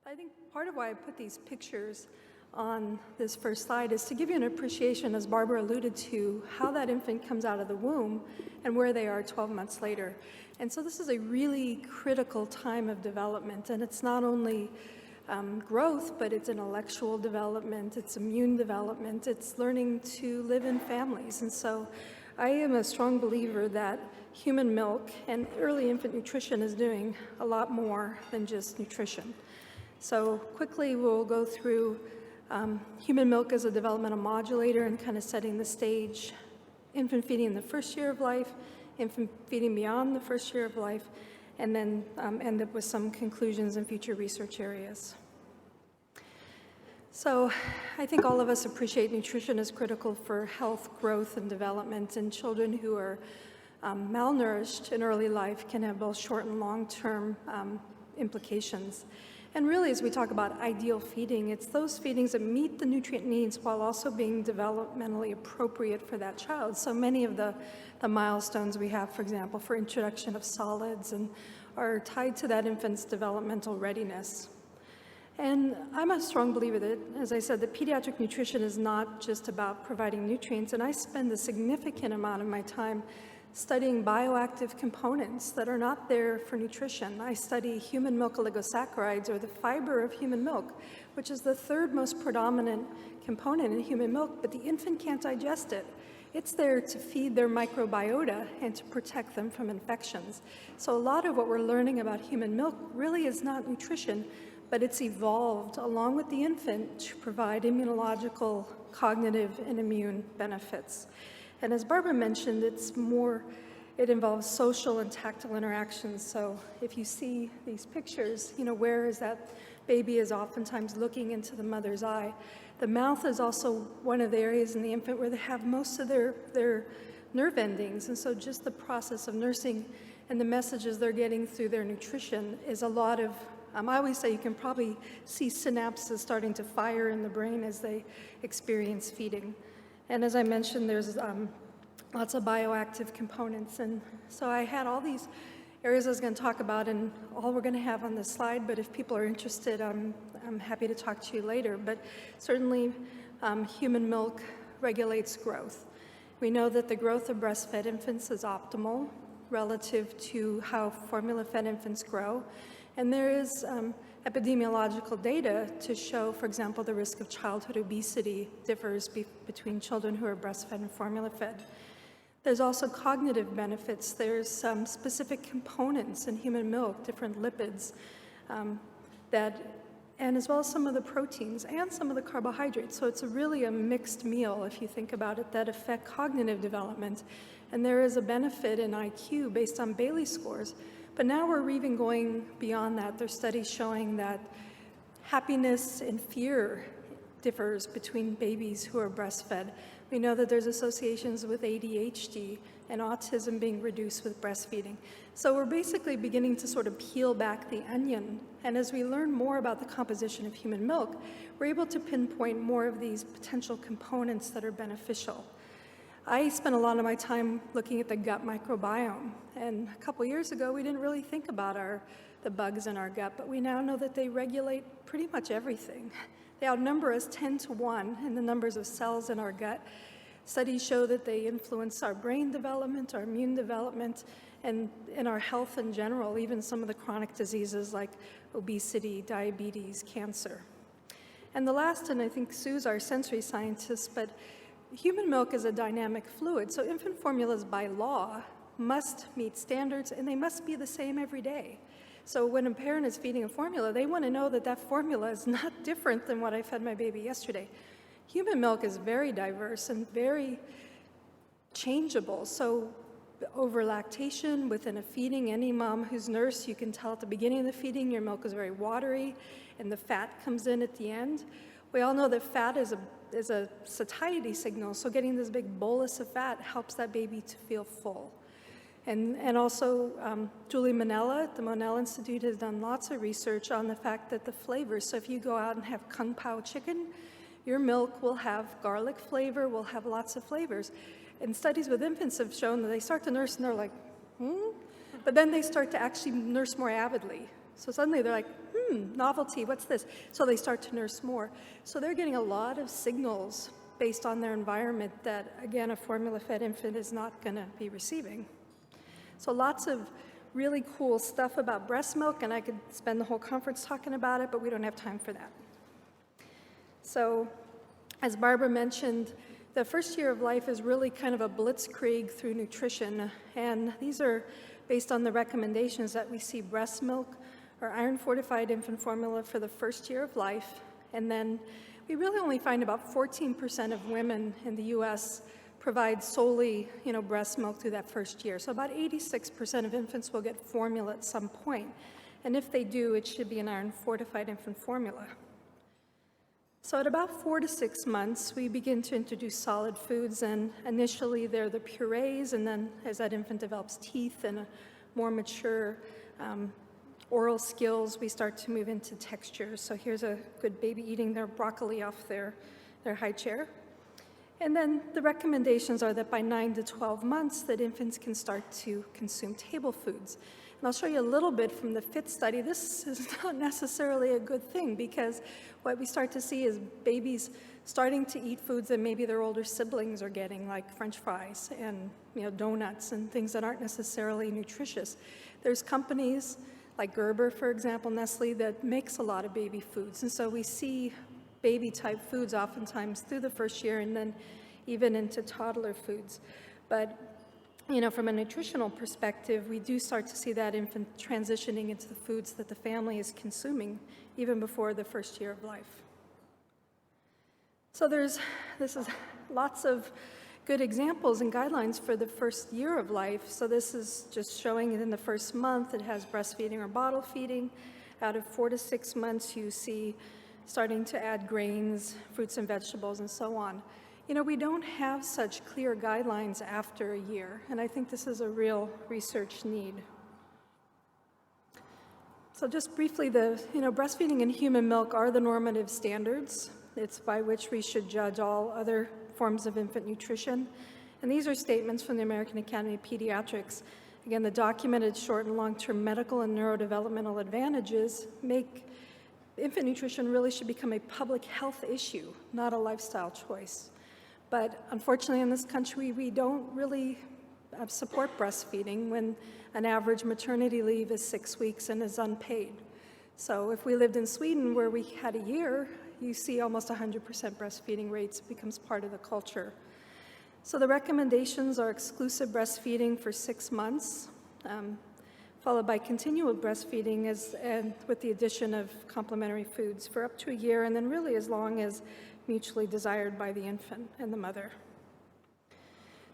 I think part of why I put these pictures on this first slide is to give you an appreciation, as Barbara alluded to, how that infant comes out of the womb and where they are 12 months later. And so this is a really critical time of development, and it's not only growth, but it's intellectual development, it's immune development, it's learning to live in families. And so I am a strong believer that human milk and early infant nutrition is doing a lot more than just nutrition. So quickly we'll go through human milk as a developmental modulator and kind of setting the stage, infant feeding in the first year of life, infant feeding beyond the first year of life, and then end up with some conclusions and future research areas. So I think all of us appreciate nutrition is critical for health, growth, and development, and children who are malnourished in early life can have both short and long-term implications. And really, as we talk about ideal feeding, it's those feedings that meet the nutrient needs while also being developmentally appropriate for that child. So many of the milestones we have, for example, for introduction of solids and are tied to that infant's developmental readiness. And I'm a strong believer that, as I said, that pediatric nutrition is not just about providing nutrients, and I spend a significant amount of my time studying bioactive components that are not there for nutrition. I study human milk oligosaccharides, or the fiber of human milk, which is the third most predominant component in human milk, but the infant can't digest it. It's there to feed their microbiota and to protect them from infections. So a lot of what we're learning about human milk really is not nutrition, but it's evolved along with the infant to provide immunological, cognitive, and immune benefits. And as Barbara mentioned, it involves social and tactile interactions. So if you see these pictures, where is that baby is oftentimes looking into the mother's eye. The mouth is also one of the areas in the infant where they have most of their nerve endings. And so just the process of nursing and the messages they're getting through their nutrition is a lot of, I always say you can probably see synapses starting to fire in the brain as they experience feeding. And as I mentioned, there's lots of bioactive components. And so I had all these areas I was going to talk about, and all we're going to have on this slide, but if people are interested, I'm happy to talk to you later. But certainly, human milk regulates growth. We know that the growth of breastfed infants is optimal relative to how formula-fed infants grow. And there is epidemiological data to show, for example, the risk of childhood obesity differs between children who are breastfed and formula-fed. There's also cognitive benefits. There's some specific components in human milk, different lipids, and as well as some of the proteins and some of the carbohydrates. So it's really a mixed meal, if you think about it, that affect cognitive development. And there is a benefit in IQ based on Bailey scores. But now we're even going beyond that. There's studies showing that happiness and fear differs between babies who are breastfed. We know that there's associations with ADHD and autism being reduced with breastfeeding. So we're basically beginning to sort of peel back the onion. And as we learn more about the composition of human milk, we're able to pinpoint more of these potential components that are beneficial. I spent a lot of my time looking at the gut microbiome, and a couple years ago we didn't really think about the bugs in our gut, but we now know that they regulate pretty much everything. They outnumber us 10 to 1 in the numbers of cells in our gut. Studies show that they influence our brain development, our immune development, and in our health in general, even some of the chronic diseases like obesity, diabetes, cancer. And the last, and I think Sue's our sensory scientist, but human milk is a dynamic fluid, so infant formulas by law must meet standards, and they must be the same every day. So when a parent is feeding a formula, they want to know that that formula is not different than what I fed my baby yesterday. Human milk is very diverse and very changeable. So over lactation, within a feeding, any mom who's nursed, you can tell at the beginning of the feeding your milk is very watery and the fat comes in at the end. We all know that fat is a satiety signal, so getting this big bolus of fat helps that baby to feel full. And also, Julie Manella at the Monell Institute has done lots of research on the fact that the flavors, so if you go out and have kung pao chicken, your milk will have garlic flavor, will have lots of flavors. And studies with infants have shown that they start to nurse and they're like, But then they start to actually nurse more avidly. So suddenly they're like, novelty, what's this? So they start to nurse more. So they're getting a lot of signals based on their environment that, again, a formula-fed infant is not going to be receiving. So lots of really cool stuff about breast milk, and I could spend the whole conference talking about it, but we don't have time for that. So as Barbara mentioned, the first year of life is really kind of a blitzkrieg through nutrition, and these are based on the recommendations that we see breast milk or iron-fortified infant formula for the first year of life, and then we really only find about 14% of women in the US provide solely, breast milk through that first year. So about 86% of infants will get formula at some point, and if they do, it should be an iron-fortified infant formula. So at about 4 to 6 months, we begin to introduce solid foods, and initially they're the purees, and then as that infant develops teeth and a more mature oral skills, we start to move into textures. So here's a good baby eating their broccoli off their high chair. And then the recommendations are that by 9 to 12 months, that infants can start to consume table foods. And I'll show you a little bit from the FIT study. This is not necessarily a good thing, because what we start to see is babies starting to eat foods that maybe their older siblings are getting, like French fries and donuts and things that aren't necessarily nutritious. There's companies like Gerber, for example, Nestle, that makes a lot of baby foods. And so we see baby-type foods oftentimes through the first year and then even into toddler foods. But from a nutritional perspective, we do start to see that infant transitioning into the foods that the family is consuming even before the first year of life. So this is lots of good examples and guidelines for the first year of life. So this is just showing it in the first month. It has breastfeeding or bottle feeding. Out of 4 to 6 months, you see starting to add grains, fruits and vegetables, and so on. We don't have such clear guidelines after a year, and I think this is a real research need. So just briefly, breastfeeding and human milk are the normative standards. It's by which we should judge all other forms of infant nutrition. And these are statements from the American Academy of Pediatrics. Again, the documented short and long-term medical and neurodevelopmental advantages make infant nutrition really should become a public health issue, not a lifestyle choice. But unfortunately in this country, we don't really support breastfeeding when an average maternity leave is 6 weeks and is unpaid. So if we lived in Sweden where we had a year, you see almost 100% breastfeeding rates becomes part of the culture. So the recommendations are exclusive breastfeeding for 6 months, followed by continual breastfeeding and with the addition of complementary foods for up to a year, and then really as long as mutually desired by the infant and the mother.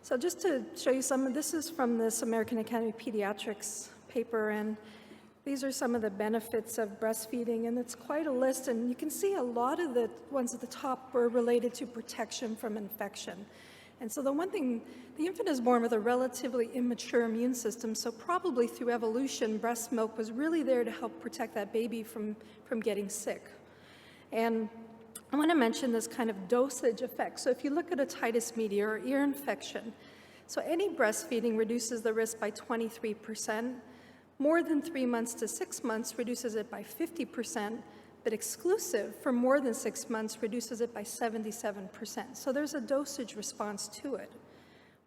So just to show you this is from this American Academy of Pediatrics paper, and these are some of the benefits of breastfeeding, and it's quite a list, and you can see a lot of the ones at the top were related to protection from infection. And so the one thing, the infant is born with a relatively immature immune system, so probably through evolution, breast milk was really there to help protect that baby from getting sick. And I want to mention this kind of dosage effect. So if you look at otitis media or ear infection, so any breastfeeding reduces the risk by 23%. More than 3 months to 6 months reduces it by 50%, but exclusive for more than 6 months reduces it by 77%. So there's a dosage response to it.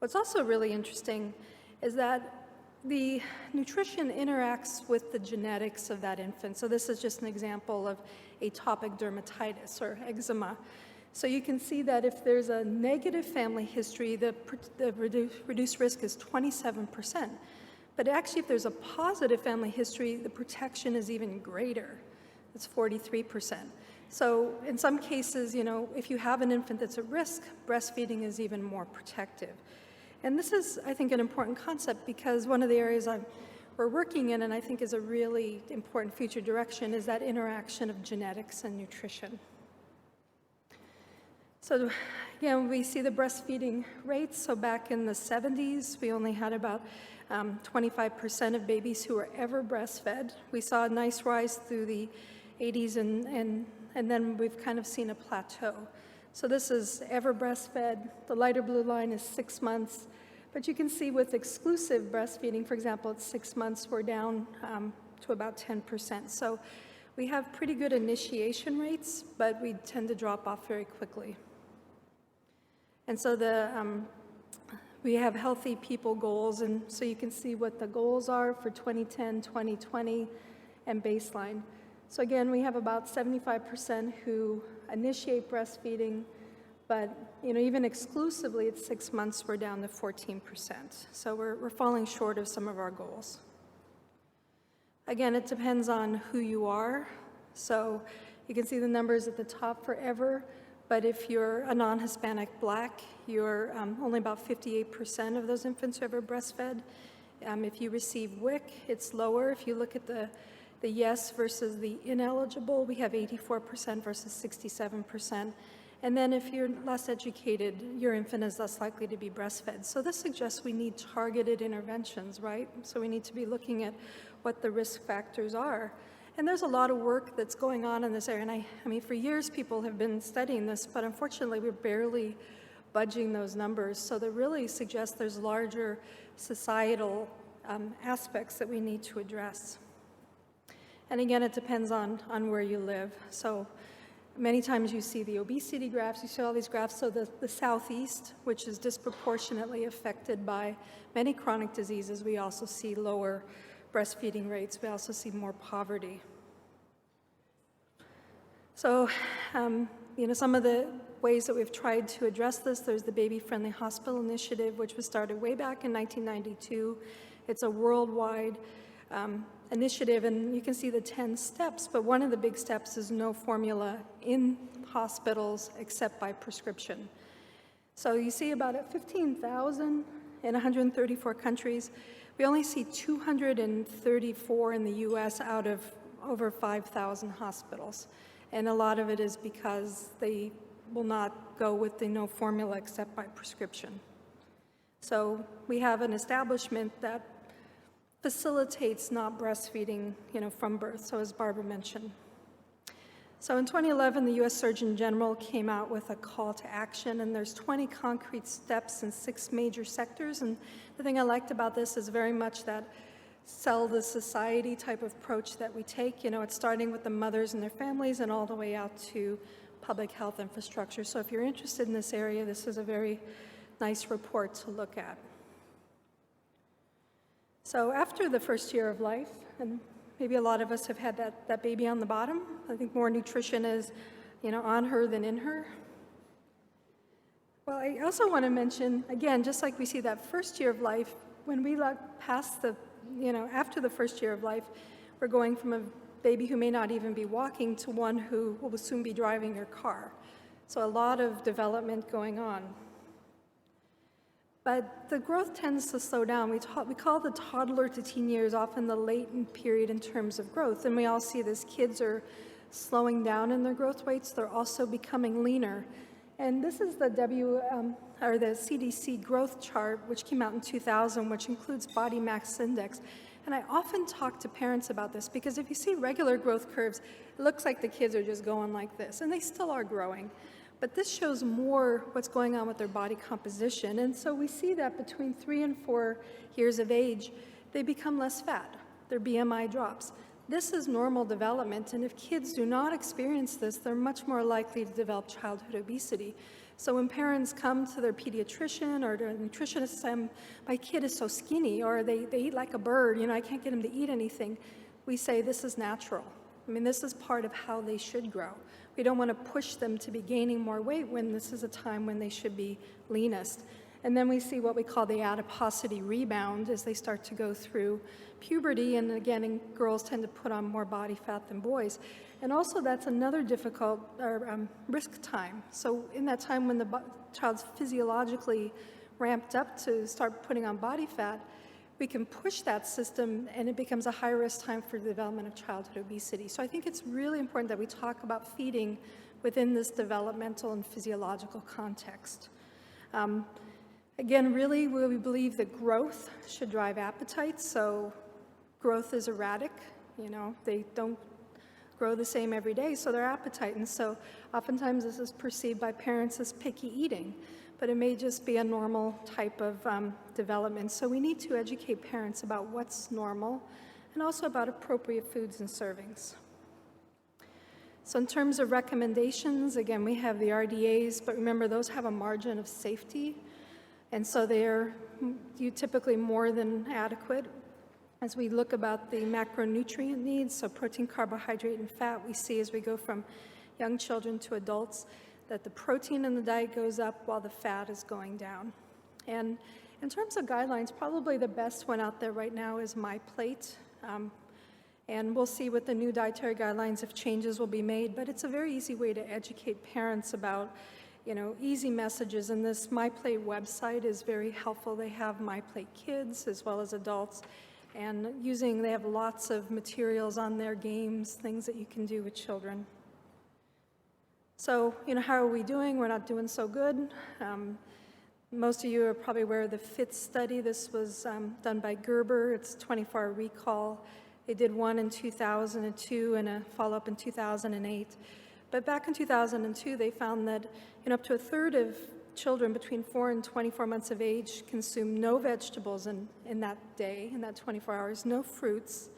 What's also really interesting is that the nutrition interacts with the genetics of that infant. So this is just an example of atopic dermatitis or eczema. So you can see that if there's a negative family history, the reduced risk is 27%. But actually, if there's a positive family history, the protection is even greater. It's 43%. So in some cases, if you have an infant that's at risk, breastfeeding is even more protective. And this is, I think, an important concept, because one of the areas we're working in, and I think is a really important future direction, is that interaction of genetics and nutrition. So again, we see the breastfeeding rates. So back in the 70s, we only had about 25% of babies who were ever breastfed. We saw a nice rise through the 80s, and then we've kind of seen a plateau. So this is ever breastfed. The lighter blue line is 6 months. But you can see with exclusive breastfeeding, for example, at 6 months, we're down to about 10%. So we have pretty good initiation rates, but we tend to drop off very quickly. And so we have healthy people goals, and so you can see what the goals are for 2010, 2020, and baseline. So again, we have about 75% who initiate breastfeeding, but even exclusively at 6 months, we're down to 14%. So we're falling short of some of our goals. Again, it depends on who you are. So you can see the numbers at the top forever, but if you're a non-Hispanic Black, you're only about 58% of those infants who ever breastfed. If you receive WIC, it's lower. If you look at the yes versus the ineligible, we have 84% versus 67%. And then if you're less educated, your infant is less likely to be breastfed. So this suggests we need targeted interventions, right? So we need to be looking at what the risk factors are. And there's a lot of work that's going on in this area. And I mean, for years, people have been studying this, but unfortunately, we're barely budging those numbers. So that really suggests there's larger societal aspects that we need to address. And again, it depends on where you live. So many times you see the obesity graphs, you see all these graphs. So the Southeast, which is disproportionately affected by many chronic diseases, we also see lower breastfeeding rates. We also see more poverty. So, some of the ways that we've tried to address this, there's the Baby Friendly Hospital Initiative, which was started way back in 1992. It's a worldwide initiative, and you can see the 10 steps, but one of the big steps is no formula in hospitals except by prescription. So you see about 15,000 in 134 countries. We only see 234 in the US out of over 5,000 hospitals. And a lot of it is because they will not go with the no formula except by prescription. So we have an establishment that facilitates not breastfeeding, from birth, so as Barbara mentioned. So in 2011, the US Surgeon General came out with a call to action, and there's 20 concrete steps in 6 major sectors. And the thing I liked about this is very much that sell the society type of approach that we take. It's starting with the mothers and their families and all the way out to public health infrastructure. So if you're interested in this area, this is a very nice report to look at. So after the first year of life, and maybe a lot of us have had that baby on the bottom. I think more nutrition is, on her than in her. Well, I also want to mention, again, just like we see that first year of life, when we look past after the first year of life, we're going from a baby who may not even be walking to one who will soon be driving your car. So a lot of development going on. But the growth tends to slow down. We call the toddler to teen years often the latent period in terms of growth. And we all see this. Kids are slowing down in their growth rates. They're also becoming leaner. And this is the the CDC growth chart, which came out in 2000, which includes body mass index. And I often talk to parents about this because if you see regular growth curves, it looks like the kids are just going like this, and they still are growing. But this shows more what's going on with their body composition. And so we see that between 3 and 4 years of age, they become less fat. Their BMI drops. This is normal development, and if kids do not experience this, they're much more likely to develop childhood obesity. So when parents come to their pediatrician or their nutritionist and say, my kid is so skinny, or they eat like a bird, I can't get him to eat anything, we say this is natural. This is part of how they should grow. We don't want to push them to be gaining more weight when this is a time when they should be leanest. And then we see what we call the adiposity rebound as they start to go through puberty. And again, girls tend to put on more body fat than boys. And also that's another difficult risk time. So in that time when the child's physiologically ramped up to start putting on body fat, we can push that system and it becomes a high-risk time for the development of childhood obesity. So I think it's really important that we talk about feeding within this developmental and physiological context. Again, really, we believe that growth should drive appetite. So growth is erratic. They don't grow the same every day, so their appetite. And so oftentimes this is perceived by parents as picky eating, but it may just be a normal type of development. So we need to educate parents about what's normal and also about appropriate foods and servings. So in terms of recommendations, again, we have the RDAs, but remember those have a margin of safety, and so they're typically more than adequate. As we look about the macronutrient needs, so protein, carbohydrate, and fat, we see as we go from young children to adults that the protein in the diet goes up while the fat is going down. And in terms of guidelines, probably the best one out there right now is My Plate. And we'll see with the new dietary guidelines if changes will be made, but it's a very easy way to educate parents about, easy messages. And this My Plate website is very helpful. They have My Plate Kids as well as adults. And they have lots of materials on their games, things that you can do with children. So, how are we doing? We're not doing so good. Most of you are probably aware of the FIT study. This was done by Gerber. It's 24-hour recall. They did one in 2002 and a follow-up in 2008. But back in 2002, they found that up to a third of children between 4 and 24 months of age consume no vegetables in that day, in that 24 hours, no fruits.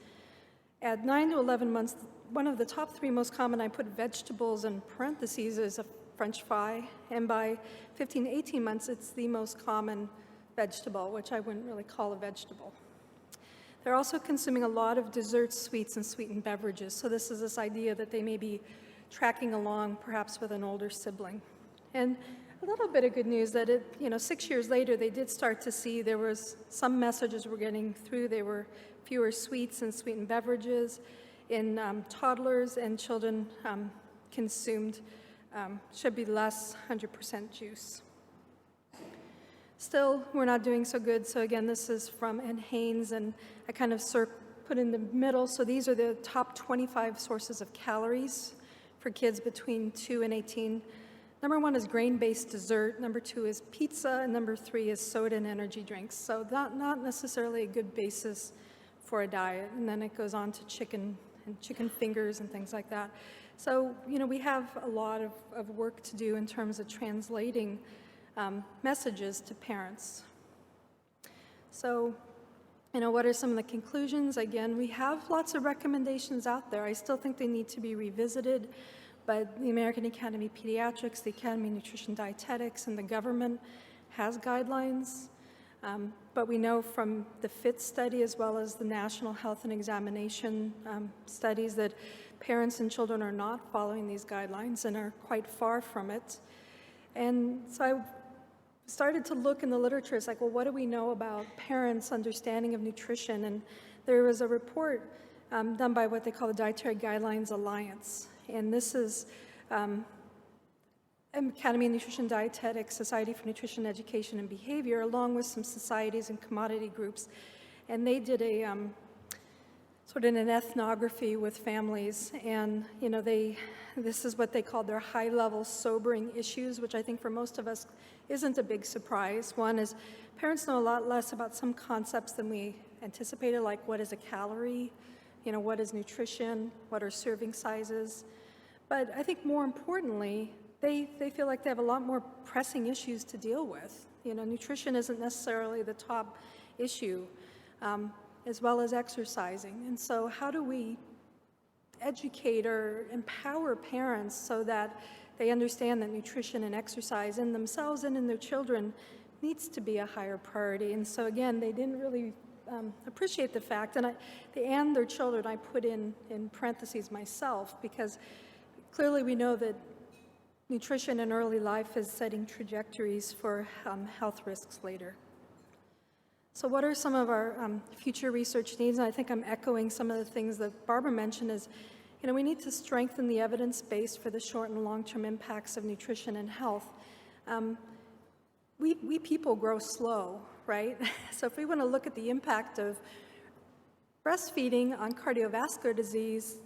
At 9 to 11 months, one of the top 3 most common, I put vegetables in parentheses, is a French fry, and by 15 to 18 months, it's the most common vegetable, which I wouldn't really call a vegetable. They're also consuming a lot of desserts, sweets, and sweetened beverages, so this is this idea that they may be tracking along, perhaps with an older sibling. And a little bit of good news that 6 years later, they did start to see there was some messages were getting through. There were fewer sweets and sweetened beverages in toddlers, and children consumed should be less 100% juice. Still, we're not doing so good. So again, this is from Ed Haynes, and I kind of put in the middle. So these are the top 25 sources of calories for kids between 2 and 18. Number 1 is grain-based dessert, number 2 is pizza, and number 3 is soda and energy drinks. So not necessarily a good basis for a diet. And then it goes on to chicken and chicken fingers and things like that. So, we have a lot of work to do in terms of translating messages to parents. So, what are some of the conclusions? Again, we have lots of recommendations out there. I still think they need to be revisited. But the American Academy of Pediatrics, the Academy of Nutrition Dietetics, and the government has guidelines. But we know from the FIT study as well as the National Health and Examination studies that parents and children are not following these guidelines and are quite far from it. And so I started to look in the literature. It's like, well, what do we know about parents' understanding of nutrition? And there was a report done by what they call the Dietary Guidelines Alliance. And this is Academy of Nutrition Dietetics, Society for Nutrition Education and Behavior, along with some societies and commodity groups. And they did a sort of an ethnography with families. And, this is what they called their high-level sobering issues, which I think for most of us isn't a big surprise. One is parents know a lot less about some concepts than we anticipated, like what is a calorie, what is nutrition, what are serving sizes. But I think more importantly, they feel like they have a lot more pressing issues to deal with. Nutrition isn't necessarily the top issue, as well as exercising. And so how do we educate or empower parents so that they understand that nutrition and exercise in themselves and in their children needs to be a higher priority? And so again, they didn't really appreciate the fact, and their children I put in parentheses myself, because clearly we know that nutrition in early life is setting trajectories for health risks later. So what are some of our future research needs? And I think I'm echoing some of the things that Barbara mentioned is, we need to strengthen the evidence base for the short and long-term impacts of nutrition and health. We people grow slow, right? So if we want to look at the impact of breastfeeding on cardiovascular disease,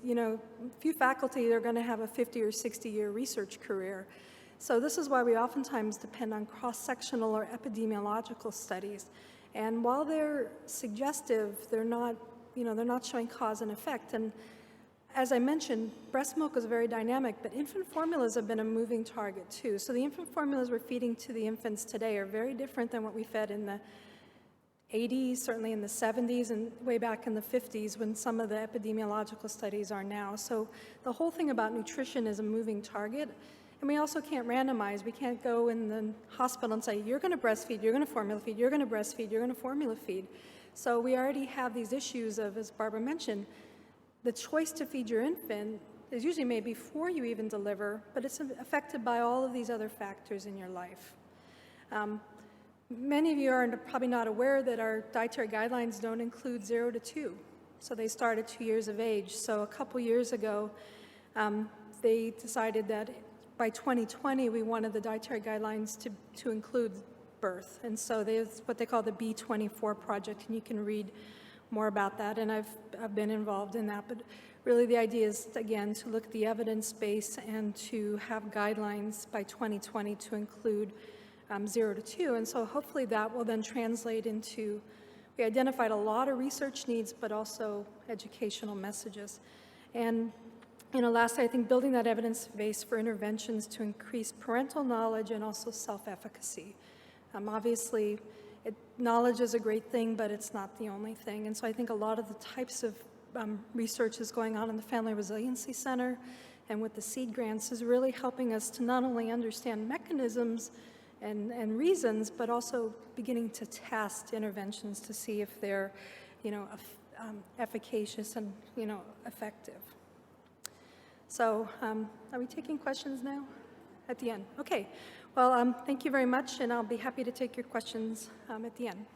few faculty are going to have a 50 or 60-year research career. So this is why we oftentimes depend on cross-sectional or epidemiological studies. And while they're suggestive, they're not showing cause and effect. And as I mentioned, breast milk is very dynamic, but infant formulas have been a moving target too. So the infant formulas we're feeding to the infants today are very different than what we fed in the 80s, certainly in the 70s, and way back in the 50s when some of the epidemiological studies are now. So the whole thing about nutrition is a moving target. And we also can't randomize. We can't go in the hospital and say, you're going to breastfeed, you're going to formula feed, you're going to breastfeed, you're going to formula feed. So we already have these issues of, as Barbara mentioned, the choice to feed your infant is usually made before you even deliver, but it's affected by all of these other factors in your life. Many of you are probably not aware that our dietary guidelines don't include 0 to 2. So they start at 2 years of age. So a couple years ago, they decided that by 2020, we wanted the dietary guidelines to include birth. And so there's what they call the B24 project, and you can read more about that, and I've been involved in that. But really the idea is, again, to look at the evidence base and to have guidelines by 2020 to include 0 to 2. And so hopefully that will then translate into, we identified a lot of research needs, but also educational messages. And lastly, I think building that evidence base for interventions to increase parental knowledge and also self-efficacy. Obviously, knowledge is a great thing, but it's not the only thing. And so I think a lot of the types of research is going on in the Family Resiliency Center and with the seed grants is really helping us to not only understand mechanisms and reasons, but also beginning to test interventions to see if they're, efficacious and, effective. So are we taking questions now? At the end. Okay. Well, thank you very much, and I'll be happy to take your questions at the end.